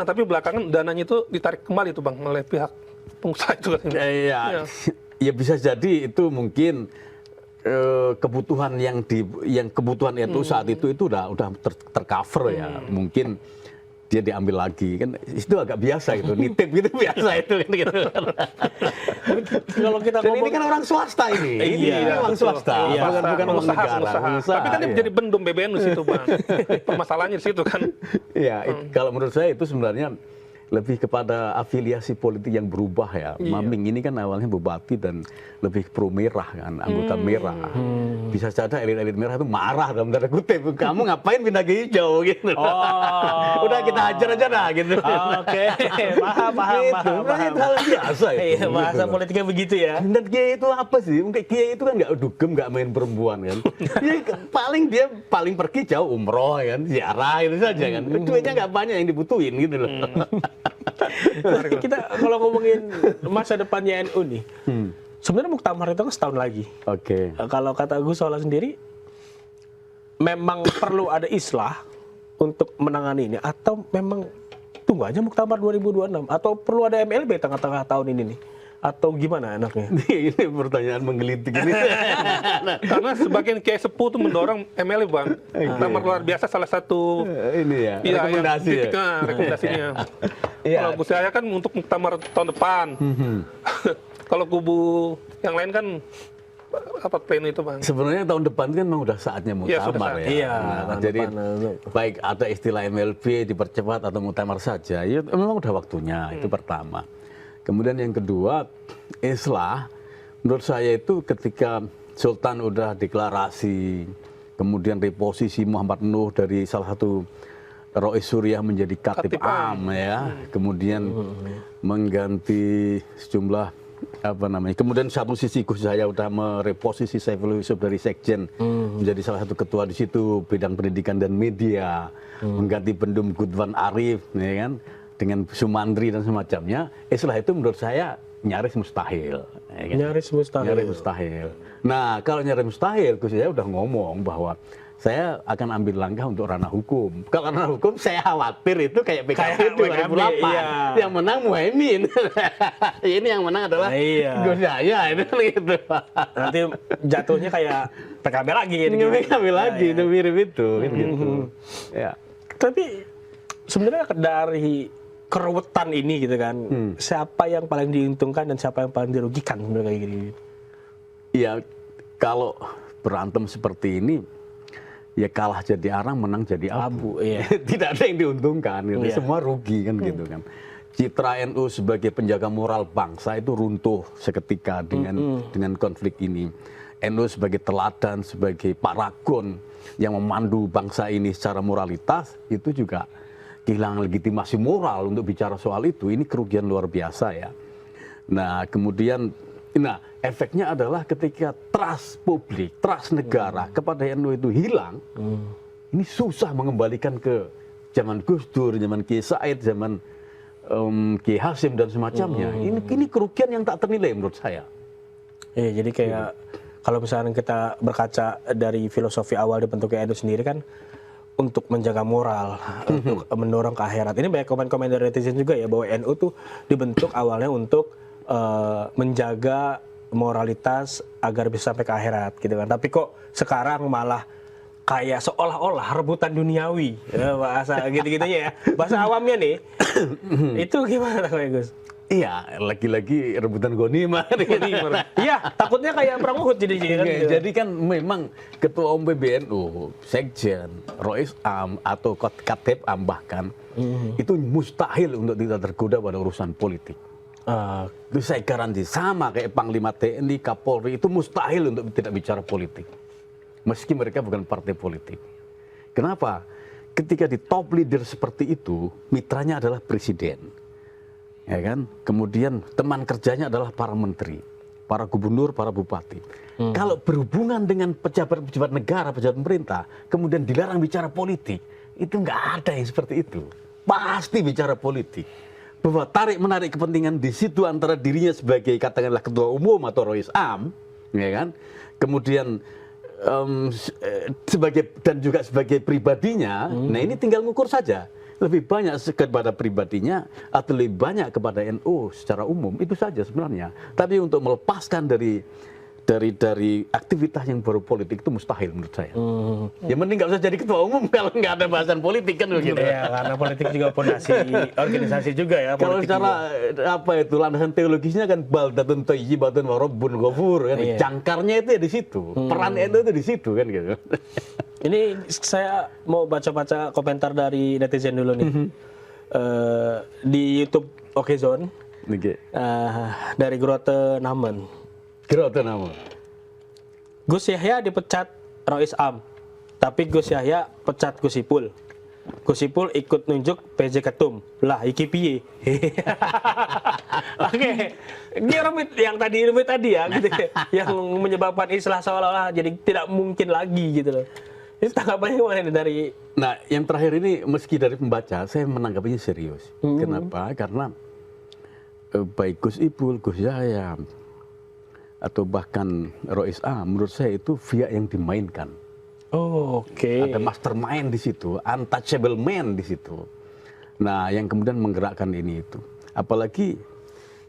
Nah, tapi belakangan dananya itu ditarik kembali tuh Bang oleh pihak pengusaha itu kan. Iya, ya bisa jadi itu mungkin kebutuhan yang kebutuhan itu saat itu udah tercover ya. Mungkin dia diambil lagi kan itu agak biasa itu nitip gitu biasa itu kan gitu. Kalau kita Dan ngomong ini kan orang swasta ini. Ini orang swasta, bukan orang negara. Pengusaha. Tapi kan dia menjadi bendung BBN di situ Bang. Permasalahannya di situ kan. Ya, kalau menurut saya itu sebenarnya lebih kepada afiliasi politik yang berubah ya. Maming ini kan awalnya bupati dan lebih pro merah kan, anggota merah. Bisa saja elit-elit merah itu marah dalam tanda kutip. Kamu ngapain pindah ke hijau gitu. Udah kita hajar aja dah gitu. Oke, paham. Itu hal biasa itu. Iya, bahasa politiknya begitu ya. Dan Kiai itu apa sih? Mungkin Kiai itu kan nggak dugem, nggak main perempuan kan. Dia paling pergi jauh umroh kan, ziarah itu saja kan. Duitnya nggak banyak yang dibutuhin gitu loh. Kita kalau ngomongin masa depannya NU nih, sebenarnya muktamar itu kan setahun lagi. Oke. Kalau kata Gus Solah sendiri, memang perlu ada islah untuk menangani ini, atau memang tunggu aja muktamar 2026, atau perlu ada MLB tengah-tengah tahun ini nih, atau gimana enaknya? Ini pertanyaan menggelitik ini. Karena sebagian kiai sepuh itu mendorong MLB Bang. Muktamar luar biasa salah satu Ini ya, iya, rekomendasi ya. rekomendasinya. Iya. Kalau Gus saya kan untuk muktamar tahun depan. Kalau kubu yang lain kan apa plan itu Bang? Sebenarnya tahun depan kan memang udah saatnya muktamar ya. Iya, Nah, tahun jadi depan. baik ada istilah MLB dipercepat atau muktamar saja, ya memang udah waktunya. Itu pertama. Kemudian yang kedua, islah menurut saya itu ketika Sultan udah deklarasi, kemudian reposisi Muhammad Nuh dari salah satu Rois Suriah menjadi Khatib Am ya, kemudian mengganti sejumlah apa namanya, kemudian satu sisi Gus Yahya udah mereposisi Saifullah Yusuf dari Sekjen menjadi salah satu ketua di situ bidang pendidikan dan media, mengganti Pendum Gudwan Arif, ya kan, dengan Sumantri dan semacamnya. Setelah itu menurut saya nyaris mustahil. Ya kan? Nyaris mustahil. Nyaris mustahil. Nah, kalau nyaris mustahil, Gus Yahya udah ngomong bahwa saya akan ambil langkah untuk ranah hukum. Kalau ranah hukum saya khawatir itu kayak PKB 2008. iya. Yang menang Muhaimin. Ini yang menang adalah Gus Yahya itu gitu. Nanti jatuhnya kayak PKB lagi gitu. PKB lagi itu mirip itu gitu. Ya. Tapi sebenarnya dari keruwetan ini gitu kan, siapa yang paling diuntungkan dan siapa yang paling dirugikan sebenarnya kayak gini? Iya, kalau berantem seperti ini, ya kalah jadi arang, menang jadi abu. Iya. Tidak ada yang diuntungkan, gitu. Semua rugi kan gitu kan. Citra NU sebagai penjaga moral bangsa itu runtuh seketika dengan konflik ini. NU sebagai teladan, sebagai paragon yang memandu bangsa ini secara moralitas, itu juga kehilangan legitimasi moral untuk bicara soal itu. Ini kerugian luar biasa ya. Nah, kemudian efeknya adalah ketika trust publik, trust negara kepada NU itu hilang, ini susah mengembalikan ke zaman Gus Dur, zaman Kiai Said, zaman Kiai Hasim dan semacamnya. Ini kerugian yang tak ternilai menurut saya. Iya, jadi kayak kalau misalnya kita berkaca dari filosofi awal dibentuknya NU sendiri kan untuk menjaga moral, untuk mendorong ke akhirat. Ini banyak komen-komen dari netizen juga ya, bahwa NU tuh dibentuk awalnya untuk menjaga moralitas agar bisa sampai ke akhirat gitu kan. Tapi kok sekarang malah kayak seolah-olah rebutan duniawi, ya, bahasa gitu-gitunya ya. Bahasa awamnya nih, itu gimana Gus? Iya, lagi-lagi rebutan ghanimah. Iya, takutnya kayak perang Uhud jadi kan. Jadi kan memang Ketua Umum PBNU, Sekjen, Rois Am atau Khatib Am bahkan itu mustahil untuk tidak tergoda pada urusan politik. Itu saya garansi, sama kayak Panglima TNI, Kapolri, itu mustahil untuk tidak bicara politik. Meski mereka bukan partai politik. Kenapa? Ketika di top leader seperti itu, mitranya adalah presiden. Ya kan? Kemudian teman kerjanya adalah para menteri, para gubernur, para bupati. Kalau berhubungan dengan pejabat-pejabat negara, pejabat pemerintah, kemudian dilarang bicara politik, itu nggak ada yang seperti itu. Pasti bicara politik. Bahwa tarik-menarik kepentingan di situ antara dirinya sebagai katakanlah ketua umum atau Rois Am, ya kan? Kemudian sebagai dan juga sebagai pribadinya, nah ini tinggal ngukur saja. lebih banyak kepada pribadinya atau lebih banyak kepada NU secara umum, itu saja sebenarnya. Tapi untuk melepaskan dari aktivitas yang baru politik itu mustahil menurut saya. Ya mending nggak usah jadi ketua umum kalau nggak ada bahasan politik kan begitu. Ya, karena politik juga fondasi organisasi juga ya. Kalau secara landasan teologisnya kan baldatun thayyibatun wa rabbun ghafur kan. Iya. Jangkarnya itu ya di situ. Peran NU itu di situ kan gitu. Ini saya mau baca-baca komentar dari netizen dulu nih. Di YouTube Okezone dari Grote Namen. Grote Namen. Gus Yahya dipecat Rois Am, tapi Gus Yahya pecat Gus Ipul. Gus Ipul ikut nunjuk PJ Ketum. Lah, iki piye? Oke, ini rumit yang tadi ya, gitu ya, yang menyebabkan istilah seolah-olah jadi tidak mungkin lagi gitu loh. Ini tanggapannya gimana nih dari? Nah, yang terakhir ini meski dari pembaca, saya menanggapinya serius. Kenapa? Karena baik Gus Ipul, Gus Yahya, atau bahkan Rois Am, menurut saya itu pihak yang dimainkan. Oh, oke. Ada mastermind di situ, untouchable man di situ. Nah, yang kemudian menggerakkan ini itu. Apalagi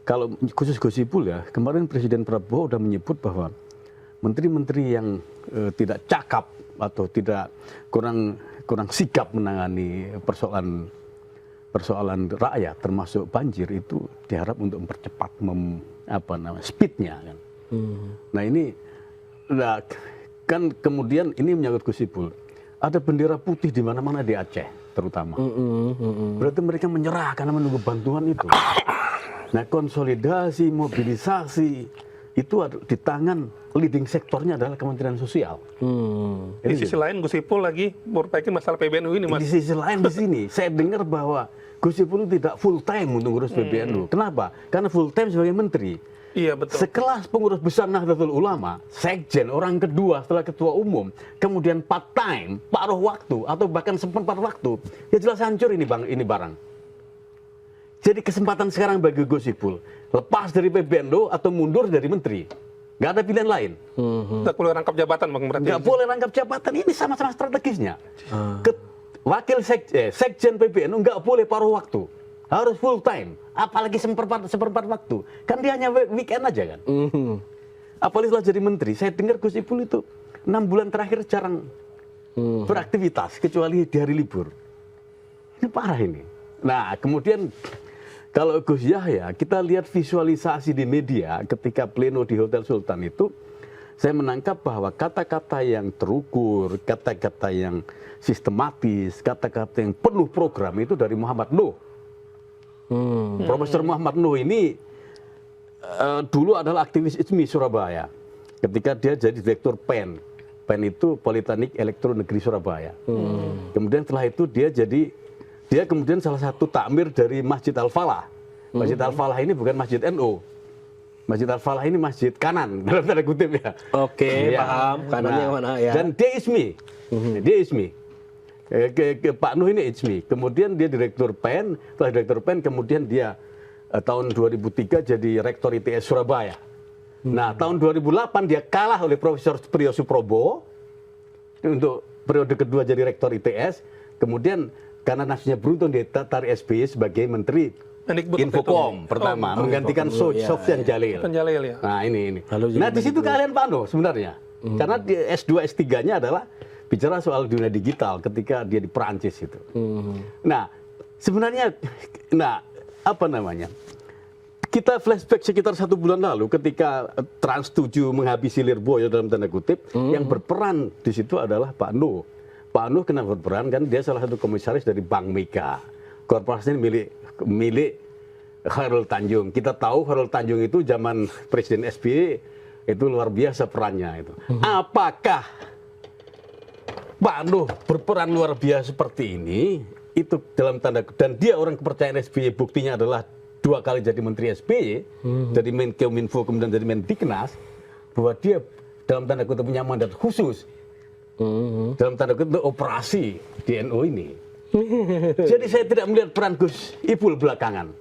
kalau khusus Gus Ipul ya, kemarin Presiden Prabowo sudah menyebut bahwa menteri-menteri yang tidak cakap atau tidak kurang sigap menangani persoalan rakyat termasuk banjir itu diharap untuk mempercepat speednya kan. Nah ini kan kemudian ini menyangkut Gus Ipul. Ada bendera putih di mana-mana di Aceh terutama. Berarti mereka menyerah karena menunggu bantuan itu. Nah konsolidasi, mobilisasi itu di tangan leading sektornya adalah Kementerian Sosial. Di sisi lain Gus Ipul lagi memperbaiki masalah PBNU ini, Mas. Di sisi lain di sini saya dengar bahwa Gus Ipul tidak full time untuk ngurus PBNU. Kenapa? Karena full time sebagai menteri. Iya, betul. Sekelas pengurus besar Nahdlatul Ulama, sekjen, orang kedua setelah ketua umum, kemudian part time, paruh waktu, atau bahkan seperempat waktu, ya jelas hancur ini barang. Jadi kesempatan sekarang bagi Gus Ipul, lepas dari PBNU atau mundur dari menteri. Nggak ada pilihan lain. Nggak boleh rangkap jabatan, Bang, berarti. Nggak boleh rangkap jabatan, ini sama-sama strategisnya. Wakil sekjen PBNU nggak boleh paruh waktu. Harus full time, apalagi seperempat waktu. Kan dia hanya weekend aja kan. Apalagi setelah jadi menteri, saya dengar Gus Ipul itu 6 bulan terakhir jarang beraktivitas, kecuali di hari libur. Ini parah ini. Nah, kemudian kalau Gus Yahya, kita lihat visualisasi di media ketika pleno di Hotel Sultan itu, saya menangkap bahwa kata-kata yang terukur, kata-kata yang sistematis, kata-kata yang penuh program itu dari Muhammad Nuh. Profesor Muhammad Nuh ini dulu adalah aktivis ISMI Surabaya. Ketika dia jadi direktur PEN. PEN itu Politeknik Elektro Negeri Surabaya. Kemudian setelah itu dia kemudian salah satu takmir dari Masjid Al-Falah. Masjid Al-Falah ini bukan Masjid NU. Masjid Al-Falah ini masjid kanan dalam tanda kutip ya. Oke, paham. Kanannya mana ya. Dan dia ISMI. Dia ISMI. Pak Nuh ini ISMI. Kemudian dia direktur PEN. Setelah direktur PEN kemudian dia tahun 2003 jadi rektor ITS Surabaya. Nah, tahun 2008 dia kalah oleh Profesor Priyo Suprobo untuk periode kedua jadi rektor ITS. Kemudian karena nasibnya beruntung dia tarik SBY sebagai menteri Infokom pertama, menggantikan Sofyan Jalil. Ya. Nah, ini. Nah, di situ keahlian Pak Nuh sebenarnya. Karena di S2 S3-nya adalah bicara soal dunia digital ketika dia di Perancis itu. Nah, sebenarnya, kita flashback sekitar 1 bulan lalu ketika Trans 7 menghabisi Lirboyo dalam tanda kutip, yang berperan di situ adalah Pak Nuh. Pak Nuh kenapa berperan? Kan dia salah satu komisaris dari Bank Mega. Korporasi ini milik Khairul Tanjung. Kita tahu Khairul Tanjung itu zaman Presiden SBY itu luar biasa perannya itu. Apakah Pak Nuh berperan luar biasa seperti ini, itu dalam tanda, dan dia orang kepercayaan SBY, buktinya adalah 2 kali jadi menteri SBY, jadi Menkominfo kemudian jadi Mendiknas, bahwa dia dalam tanda kutip punya mandat khusus, dalam tanda kutip operasi di NU ini. Jadi saya tidak melihat peran Gus Ipul belakangan.